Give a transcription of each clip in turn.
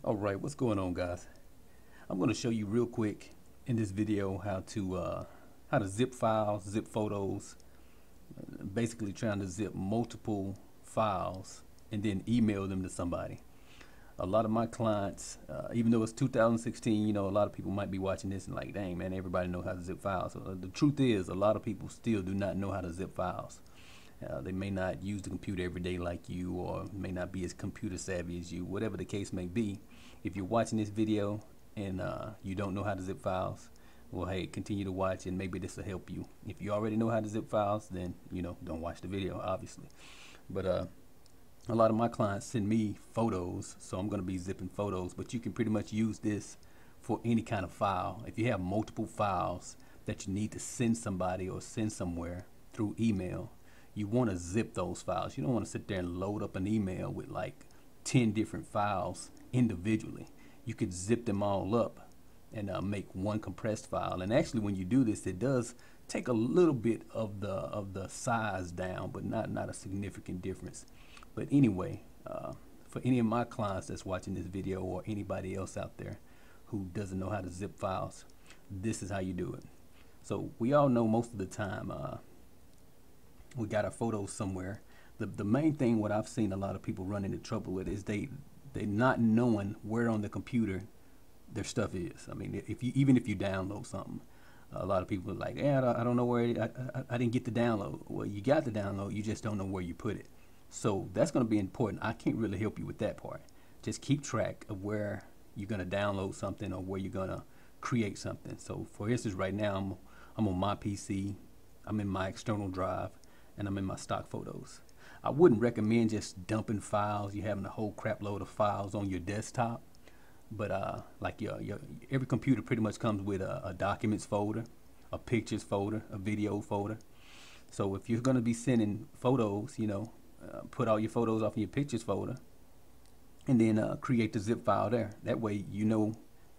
Alright, what's going on, guys? I'm going to show you real quick in this video how to zip files, zip photos, basically trying to zip multiple files and then email them to somebody. A lot of my clients, even though it's 2016, a lot of people might be watching this and like, dang man, everybody knows how to zip files. So, the truth is, a lot of people still do not know how to zip files. They may not use the computer every day like you, or may not be as computer savvy as you, whatever the case may be. If you're watching this video and you don't know how to zip files, well, hey, continue to watch and maybe this will help you. If you already know how to zip files, then, don't watch the video, obviously. But a lot of my clients send me photos, so I'm going to be zipping photos, but you can pretty much use this for any kind of file. If you have multiple files that you need to send somebody or send somewhere through email, you want to zip those files. You don't want to sit there and load up an email with like 10 different files individually. You could zip them all up and make one compressed file. And actually, when you do this, it does take a little bit of the size down, but not a significant difference. But anyway, for any of my clients that's watching this video, or anybody else out there who doesn't know how to zip files, this is how you do it. So we all know most of the time we got our photos somewhere. The main thing what I've seen a lot of people run into trouble with is they not knowing where on the computer their stuff is. I mean, even if you download something, a lot of people are like, yeah, I don't know where I didn't get the download. Well, you got the download, you just don't know where you put it. So that's going to be important. I can't really help you with that part. Just keep track of where you're going to download something or where you're going to create something. So for instance, right now I'm on my PC, I'm in my external drive, and I'm in my stock photos. I wouldn't recommend just dumping files. You're having a whole crap load of files on your desktop. But like every computer pretty much comes with a documents folder, a pictures folder, a video folder. So if you're going to be sending photos, put all your photos off in your pictures folder, and then create the zip file there. That way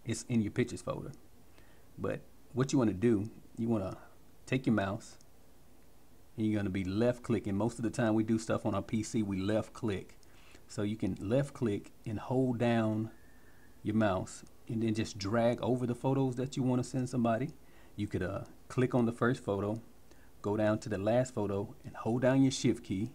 it's in your pictures folder. But what you want to do, you want to take your mouse, and you're going to be left clicking. Most of the time we do stuff on our PC, we left click. So you can left click and hold down your mouse and then just drag over the photos that you want to send somebody. You could click on the first photo, go down to the last photo and hold down your shift key,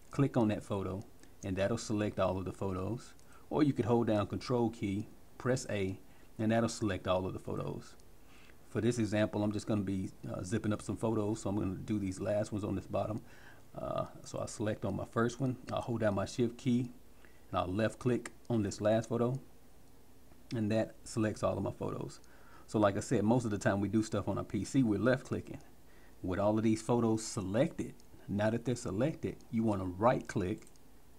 click on that photo, and that'll select all of the photos. Or you could hold down control key, press A, and that'll select all of the photos. For this example, I'm just going to be zipping up some photos, so I'm going to do these last ones on this bottom. So I'll select on my first one, I'll hold down my shift key, and I'll left click on this last photo, and that selects all of my photos. So like I said, most of the time we do stuff on our PC, we're left clicking. With all of these photos selected, now that they're selected, you want to right click,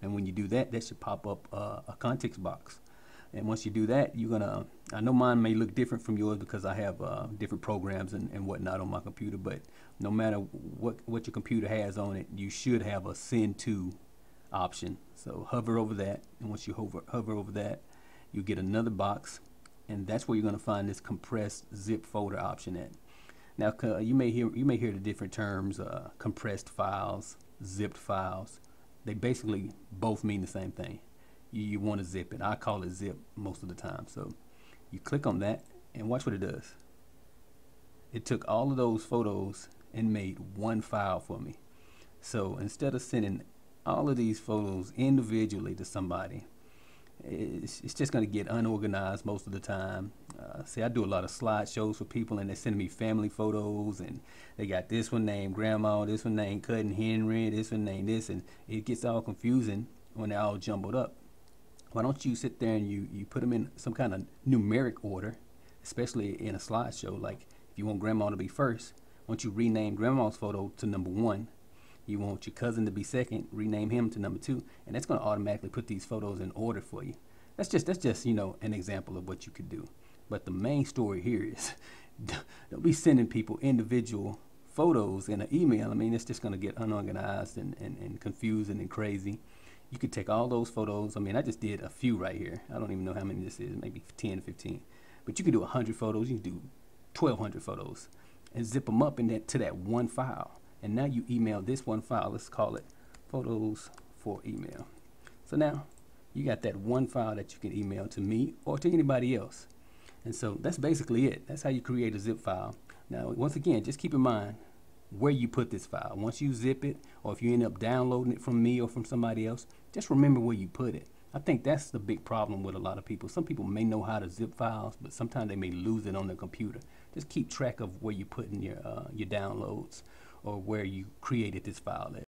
and when you do that, that should pop up a context box. And once you do that, you're gonna, I know mine may look different from yours because I have different programs and whatnot on my computer, but no matter what your computer has on it, you should have a send to option. So hover over that, and once you hover over that, you get another box, and that's where you're gonna find this compressed zip folder option at. Now you may hear the different terms, compressed files, zipped files. They basically both mean the same thing. You want to zip it. I call it zip most of the time. So you click on that and watch what it does. It took all of those photos and made one file for me. So instead of sending all of these photos individually to somebody, it's just going to get unorganized most of the time. See, I do a lot of slideshows for people, and they send me family photos, and they got this one named Grandma, this one named Cousin Henry, this one named this, and it gets all confusing when they're all jumbled up. Why don't you sit there and you put them in some kind of numeric order, especially in a slideshow. Like if you want Grandma to be first, once you rename Grandma's photo to number 1, you want your cousin to be second, rename him to number 2, and that's going to automatically put these photos in order for you. That's just an example of what you could do. But the main story here is don't be sending people individual photos in an email. I mean, it's just going to get unorganized and confusing and crazy. You could take all those photos. I mean, I just did a few right here. I don't even know how many this is, maybe 10 or 15. But you can do 100 photos, you can do 1,200 photos, and zip them up to that one file. And now you email this one file. Let's call it photos for email. So now you got that one file that you can email to me or to anybody else. And so that's basically it. That's how you create a zip file. Now, once again, just keep in mind where you put this file. Once you zip it, or if you end up downloading it from me or from somebody else, just remember where you put it. I think that's the big problem with a lot of people. Some people may know how to zip files, but sometimes they may lose it on their computer. Just keep track of where you put in your downloads or where you created this file at.